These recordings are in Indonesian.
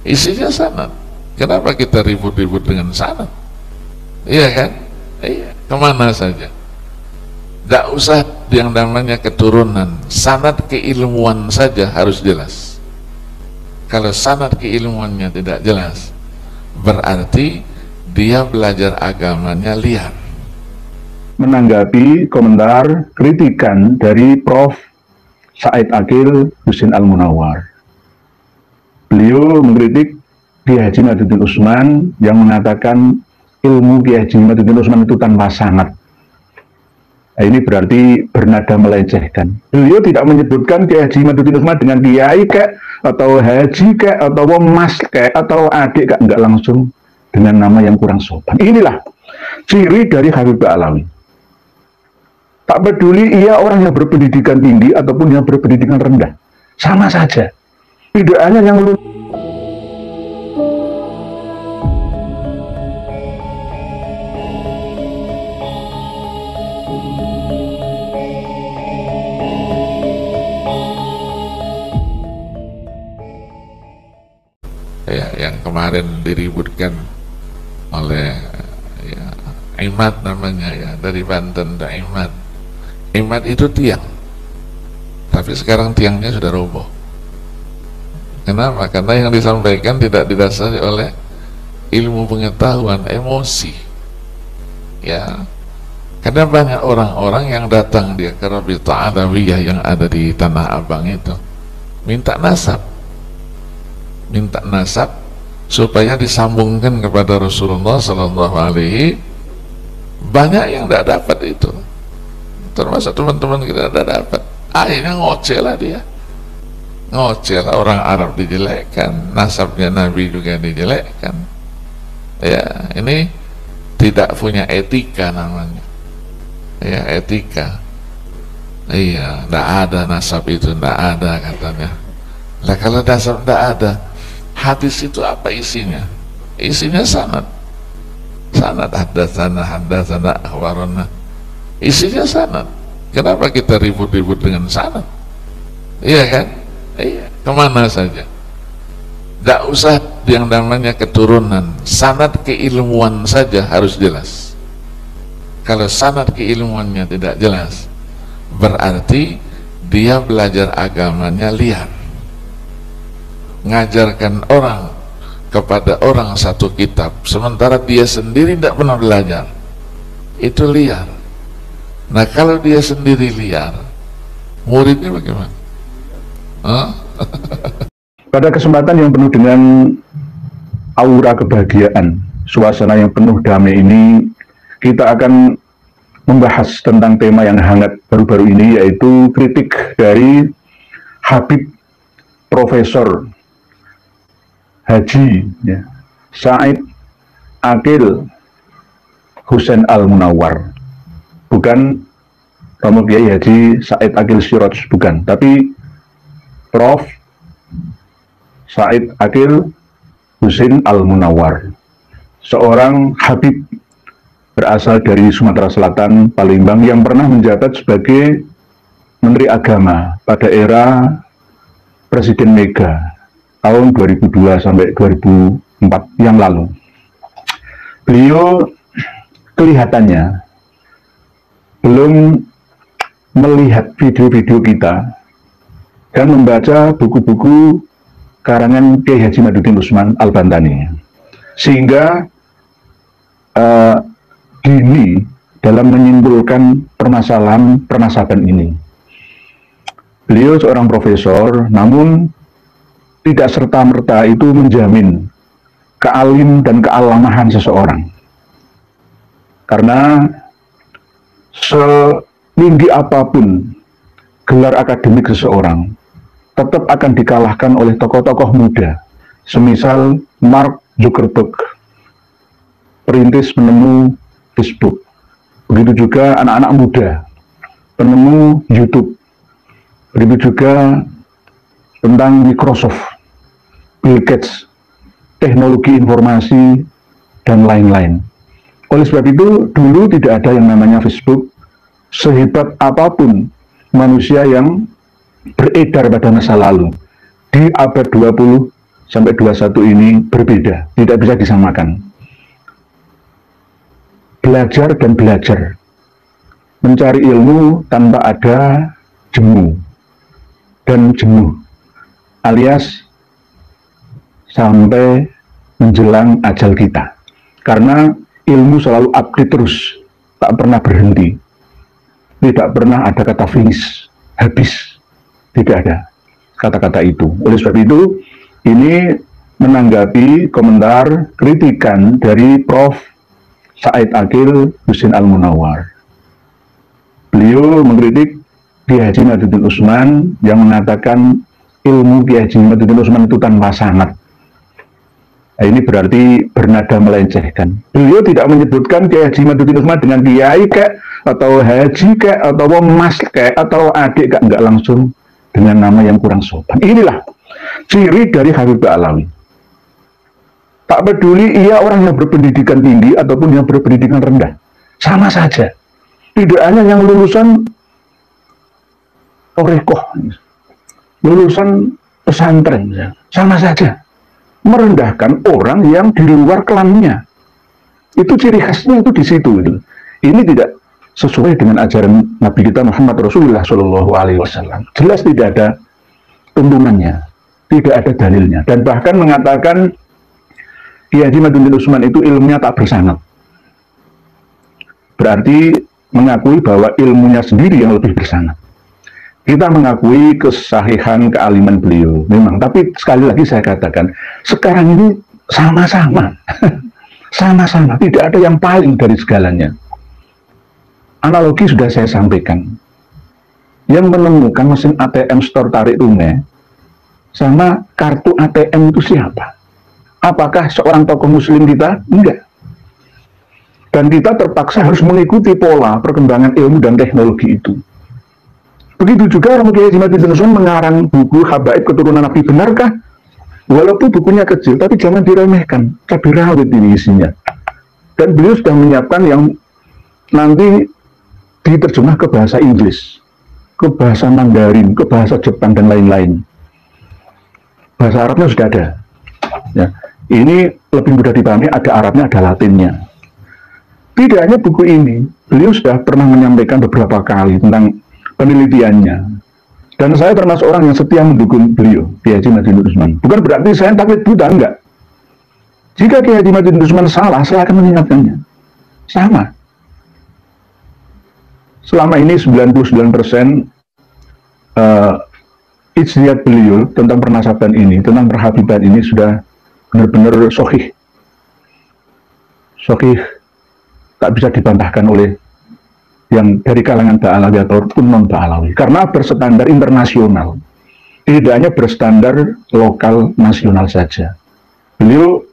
isinya sanad. Kenapa kita ribut-ribut dengan sanad? Iya kan? Iya, kemana saja. Tidak usah yang namanya keturunan, sanad keilmuan saja harus jelas. Kalau sanad keilmuannya tidak jelas, berarti dia belajar agamanya liar. Menanggapi komentar kritikan dari Prof. Said Aqil Husain Al-Munawwar, beliau mengkritik Kiai Haji Madudin Usman yang mengatakan ilmu Kiai Haji Madudin Usman itu tanpa sanad. Nah, ini berarti bernada melecehkan. Beliau tidak menyebutkan Kiai Haji Madudin Usman dengan kiai kek, atau haji kek, atau mas kek, atau adik kek, enggak, langsung dengan nama yang kurang sopan. Inilah ciri dari Habib Alawi. Tak peduli ia orang yang berpendidikan tinggi ataupun yang berpendidikan rendah, sama saja. Tidak hanya yang ya, yang kemarin diributkan oleh ya, Imad namanya ya, dari Banten, Imad. Imad itu tiang, tapi sekarang tiangnya sudah roboh. Kenapa? Karena yang disampaikan tidak didasari oleh ilmu pengetahuan, emosi. Ya, karena banyak orang-orang yang datang dia ke Rabithah Alawiyah yang ada di Tanah Abang itu, minta nasab supaya disambungkan kepada Rasulullah Sallallahu Alaihi. Banyak yang tidak dapat itu, termasuk teman-teman kita tidak dapat. Akhirnya ngoceh lah dia, ngoceh lah. Orang Arab dijelekkan, nasabnya Nabi juga dijelekkan. Ya, ini tidak punya etika namanya. Ya, etika. Iya, tidak ada nasab itu, tidak ada katanya. Lah kalau nasab tidak ada, hadis itu apa isinya? Isinya sanad. Sanad, haddatsana akhbarana. Isinya sanad. Kenapa kita ribut-ribut dengan sanad? Iya kan? Iya, kemana saja. Tidak usah yang namanya keturunan, sanad keilmuan saja harus jelas. Kalau sanad keilmuannya tidak jelas, berarti dia belajar agamanya liar. Ngajarkan orang kepada orang satu kitab sementara dia sendiri tidak pernah belajar, itu liar. Nah, kalau dia sendiri liar, muridnya bagaimana? pada kesempatan yang penuh dengan aura kebahagiaan, suasana yang penuh damai ini, kita akan membahas tentang tema yang hangat baru-baru ini, yaitu kritik dari Habib Profesor Haji ya, Said Aqil Husain Al-Munawwar. Bukan Romo Kiai Haji Said Aqil Siraj, bukan, tapi Prof. Said Aqil Husain Al-Munawwar, seorang Habib berasal dari Sumatera Selatan, Palembang, yang pernah menjabat sebagai Menteri Agama pada era Presiden Mega tahun 2002 sampai 2004 yang lalu. Beliau kelihatannya belum melihat video-video kita dan membaca buku-buku karangan Kiai Haji Madudin Usman Al-Bantani, sehingga dini dalam menyimpulkan permasalahan pernasaban ini. Beliau seorang profesor, namun tidak serta-merta itu menjamin kealim dan kealamahan seseorang. Karena setinggi apapun gelar akademik seseorang, tetap akan dikalahkan oleh tokoh-tokoh muda, semisal Mark Zuckerberg, perintis penemu Facebook. Begitu juga anak-anak muda, penemu YouTube. Begitu juga tentang Microsoft, Bill Gates, teknologi informasi, dan lain-lain. Oleh sebab itu, dulu tidak ada yang namanya Facebook. Sehebat apapun manusia yang beredar pada masa lalu, di abad 21 sampai 21 ini berbeda, tidak bisa disamakan. Belajar dan belajar, mencari ilmu tanpa ada jemu dan jenuh, alias sampai menjelang ajal kita. Karena ilmu selalu update terus, tak pernah berhenti, tidak pernah ada kata finish, habis, tidak ada kata-kata itu. Oleh sebab itu, ini menanggapi komentar kritikan dari Prof. Said Aqil Husin Al-Munawwar. Beliau mengkritik Kiai Haji Madzuddin Utsman yang mengatakan ilmu Kiai Haji Madzuddin Utsman itu tanpa sanad. Nah, ini berarti bernada melencehkan. Beliau tidak menyebutkan Kiai Haji Madzuddin Utsman dengan kiai kek, atau haji kek, atau mas kek, atau adik kek, enggak, langsung dengan nama yang kurang sopan. Inilah ciri dari Habib Ba'alawi. Tak peduli ia orang yang berpendidikan tinggi ataupun yang berpendidikan rendah, sama saja. Tidak hanya yang lulusan Orekoh, lulusan pesantren, sama saja. Merendahkan orang yang di luar klannya. Itu ciri khasnya itu di situ. Gitu. Ini tidak sesuai dengan ajaran Nabi kita Muhammad Rasulullah SAW. Jelas tidak ada tuntunannya, tidak ada dalilnya, dan bahkan mengatakan Kiai Haji Madzuddin Utsman itu ilmunya tak bersanad. Berarti mengakui bahwa ilmunya sendiri yang lebih bersanad. Kita mengakui kesahihan kealiman beliau, memang. Tapi sekali lagi saya katakan, sekarang ini sama-sama, sama-sama. Tidak ada yang paling dari segalanya. Analogi sudah saya sampaikan. Yang menemukan mesin ATM store tarik tunai sama kartu ATM itu siapa? Apakah seorang tokoh muslim kita? Enggak. Dan kita terpaksa harus mengikuti pola perkembangan ilmu dan teknologi itu. Begitu juga Kiai Haji Madzuddin Utsman mengarang buku Habaib Keturunan Nabi. Benarkah? Walaupun bukunya kecil, tapi jangan diremehkan. Cabai rawit ini isinya. Dan beliau sudah menyiapkan yang nanti diterjemah ke bahasa Inggris, ke bahasa Mandarin, ke bahasa Jepang, dan lain-lain. Bahasa Arabnya sudah ada. Ya. Ini lebih mudah dipahami, ada Arabnya, ada Latinnya. Tidak hanya buku ini, beliau sudah pernah menyampaikan beberapa kali tentang penelitiannya. Dan saya termasuk orang yang setia mendukung beliau, Kiai Haji Madzuddin Utsman. Bukan berarti saya taklid buta, enggak. Jika Kiai Haji Madzuddin Utsman salah, saya akan mengingatkannya. Sama. Selama ini 99% ijtihad beliau tentang pernasaban ini, tentang perhabiban ini sudah benar-benar sahih. Sahih, tak bisa dibantahkan oleh yang dari kalangan Ba'alawi ataupun non-Ba'alawi, karena berstandar internasional, tidak hanya berstandar lokal nasional saja. Beliau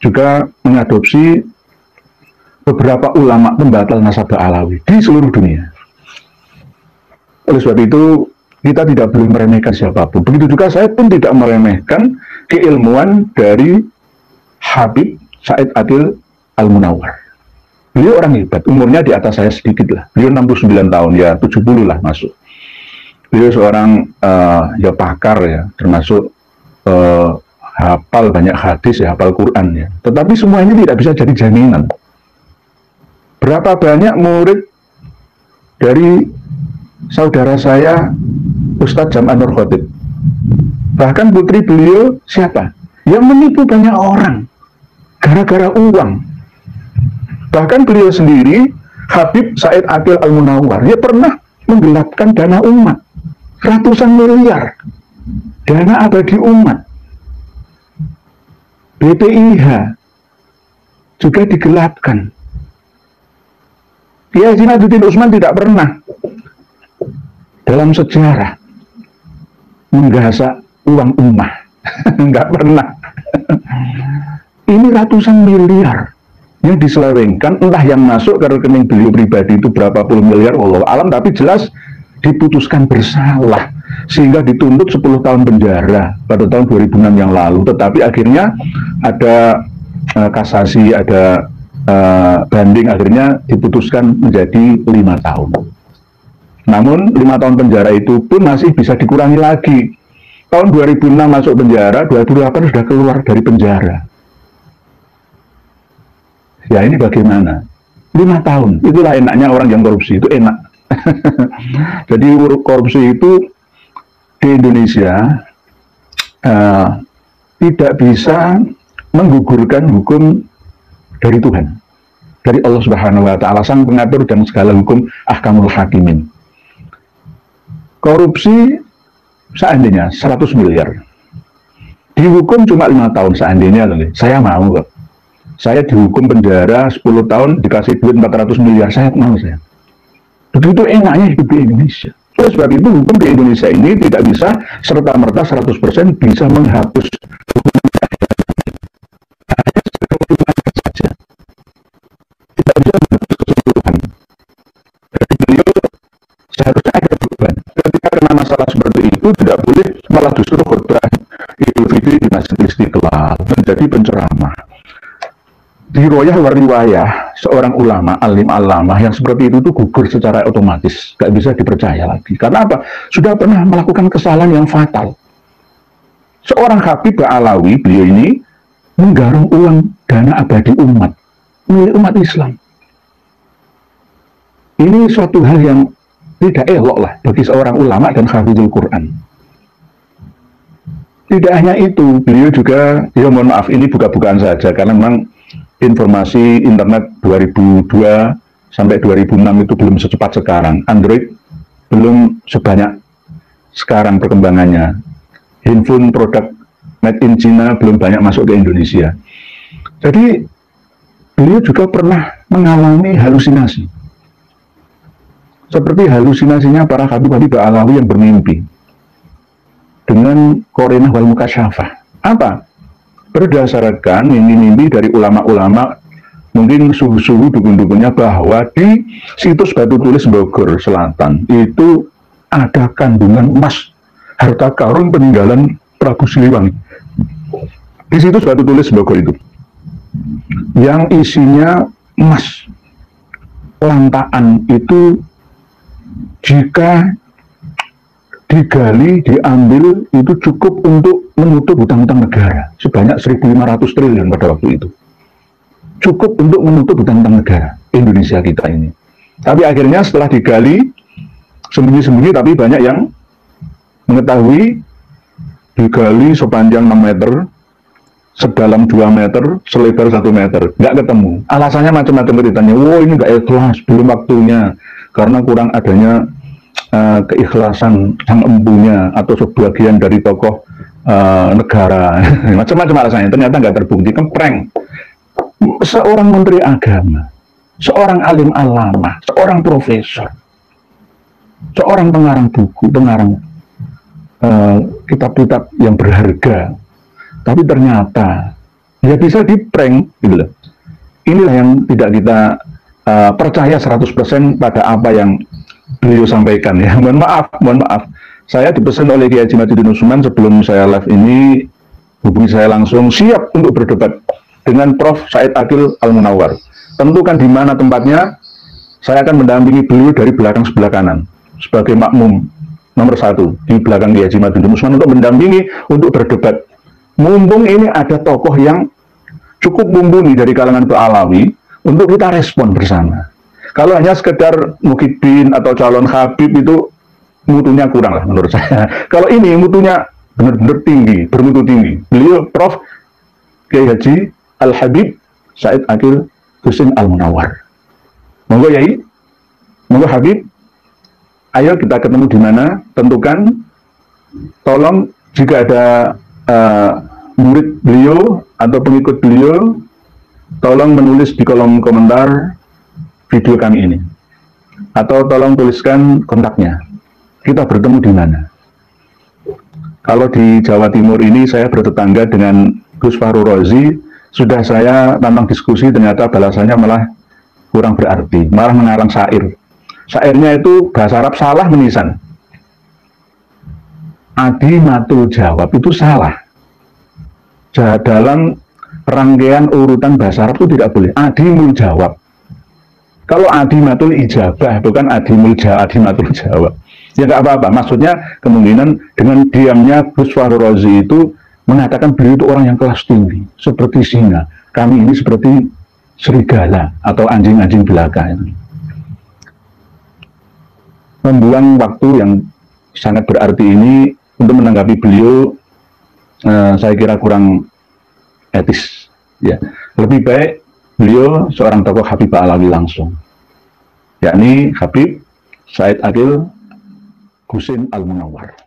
juga mengadopsi beberapa ulama pembatal nasab Ba'alawi di seluruh dunia. Oleh sebab itu, kita tidak boleh meremehkan siapapun. Begitu juga saya pun tidak meremehkan keilmuan dari Habib Said Aqil Al-Munawwar. Beliau orang hebat, umurnya di atas saya sedikit lah. Beliau 69 tahun, ya 70 lah masuk. Beliau seorang ya pakar ya, termasuk hafal banyak hadis ya, hafal Quran ya. Tetapi semua ini tidak bisa jadi jaminan. Berapa banyak murid dari saudara saya Ustadz Jam'an Nur Khotib, bahkan putri beliau siapa? Yang menipu banyak orang gara-gara uang. Bahkan beliau sendiri, Habib Said Aqil Al-Munawwar, dia pernah menggelapkan dana umat ratusan miliar, dana abadi umat. BPIH juga digelapkan. Kiai Haji Madzuddin Utsman tidak pernah dalam sejarah menggasak uang ummah. Enggak pernah. Ini ratusan miliar yang diselewengkan, entah yang masuk ke rekening beliau pribadi itu berapa puluh miliar, wallahu alam, tapi jelas diputuskan bersalah sehingga dituntut 10 tahun penjara pada tahun 2006 yang lalu. Tetapi akhirnya ada kasasi, ada banding, akhirnya diputuskan menjadi 5 tahun. Namun 5 tahun penjara itu pun masih bisa dikurangi lagi. tahun 2006 masuk penjara, 2008 sudah keluar dari penjara. Ya ini bagaimana? 5 tahun, itulah enaknya orang yang korupsi, itu enak. Jadi korupsi itu di Indonesia tidak bisa menggugurkan hukum dari Tuhan, dari Allah Subhanahu wa Ta'ala, sang pengatur dan segala hukum, ahkamul hakimin. Korupsi seandainya 100 miliar, dihukum cuma 5 tahun seandainya, saya mau kok. Saya dihukum penjara 10 tahun, dikasih duit 400 miliar, saya mau saya. Begitu enaknya hidup di Indonesia. Oleh sebab itu hukum di Indonesia ini tidak bisa serta-merta 100% bisa menghapus hukum saja. Tidak bisa menghapus keseluruhan. Jadi beliau seharusnya ada perubahan. Ketika kena masalah seperti itu tidak boleh malah justru khutbah Idul Fitri di Masjid Istiqlal menjadi penceramah. Riwayah wariwayah seorang ulama, alim alamah yang seperti itu tuh gugur secara otomatis, gak bisa dipercaya lagi. Karena apa? Sudah pernah melakukan kesalahan yang fatal. Seorang Habib Alawi, beliau ini menggarung uang dana abadi umat, milik umat Islam. Ini suatu hal yang tidak elok lah bagi seorang ulama dan hafizul Quran. Tidak hanya itu, beliau juga, ya mohon maaf, ini buka-bukaan saja, karena memang informasi internet 2002 sampai 2006 itu belum secepat sekarang. Android belum sebanyak sekarang perkembangannya. Handphone produk made in China belum banyak masuk ke Indonesia. Jadi beliau juga pernah mengalami halusinasi. Seperti halusinasinya para habib-habib Alawi yang bermimpi dengan Qorinah wal Mukasyafah. Apa? Berdasarkan mimpi-mimpi dari ulama-ulama, mungkin suhu-suhu dukun-dukunnya, bahwa di situs Batu Tulis Bogor Selatan itu ada kandungan emas, harta karun peninggalan Prabu Siliwangi. Di situs Batu Tulis Bogor itu, yang isinya emas. Lantaan itu jika digali, diambil, itu cukup untuk menutup hutang-hutang negara sebanyak 1.500 triliun pada waktu itu. Cukup untuk menutup hutang-hutang negara Indonesia kita ini. Tapi akhirnya setelah digali sembunyi-sembunyi, tapi banyak yang mengetahui, digali sepanjang 6 meter, sedalam 2 meter, selebar 1 meter, nggak ketemu. Alasannya macam-macam ceritanya. Wow, ini nggak ikhlas, belum waktunya, karena kurang adanya keikhlasan sang empunya atau sebagian dari tokoh negara. Macam-macam alasannya, ternyata nggak terbukti. Keprank. Seorang menteri agama, seorang alim alama, seorang profesor, seorang pengarang buku, pengarang kitab-kitab yang berharga, tapi ternyata ya bisa di-prank gitu loh. Inilah yang tidak kita percaya 100% pada apa yang beliau sampaikan ya. Mohon maaf. Saya dipesan oleh Kiai Haji Mahyudin Usman sebelum saya live ini, hubungi saya langsung, siap untuk berdebat dengan Prof. Said Akil Al-Munawar. Tentukan di mana tempatnya, saya akan mendampingi beliau dari belakang sebelah kanan sebagai makmum nomor 1 di belakang Kiai Haji Mahyudin Usman untuk mendampingi, untuk berdebat. Mumpung ini ada tokoh yang cukup mumpuni dari kalangan Alawi untuk kita respon bersama. Kalau hanya sekedar mukidin atau calon habib itu mutunya kurang lah menurut saya. Kalau ini mutunya benar-benar tinggi, bermutu tinggi. Beliau Prof. Kiai Haji Al-Habib Said Akil Husin Al-Munawar. Monggo Yai, monggo Habib, ayo kita ketemu di mana, tentukan. Tolong jika ada murid beliau atau pengikut beliau, tolong menulis di kolom komentar video kami ini, atau tolong tuliskan kontaknya. Kita bertemu di mana? Kalau di Jawa Timur ini saya bertetangga dengan Gus Fahru Rozi, sudah saya tantang diskusi, ternyata balasannya malah kurang berarti, malah mengarang syair. Syairnya itu bahasa Arab salah menisan. Adi matul jawab itu salah. Dalam rangkaian urutan bahasa Arab itu tidak boleh. Adimul jawab. Kalau adimatul ijabah, bukan adimatul jawab. Ya nggak apa-apa, maksudnya kemungkinan dengan diamnya Gus Fahru Razi itu mengatakan beliau itu orang yang kelas tinggi, seperti singa. Kami ini seperti serigala atau anjing-anjing belaka. Membuang waktu yang sangat berarti ini untuk menanggapi beliau, saya kira kurang etis. Ya, lebih baik beliau seorang tokoh Habibah Alawi langsung, yakni Habib Said Akil Husin Al Munawwar.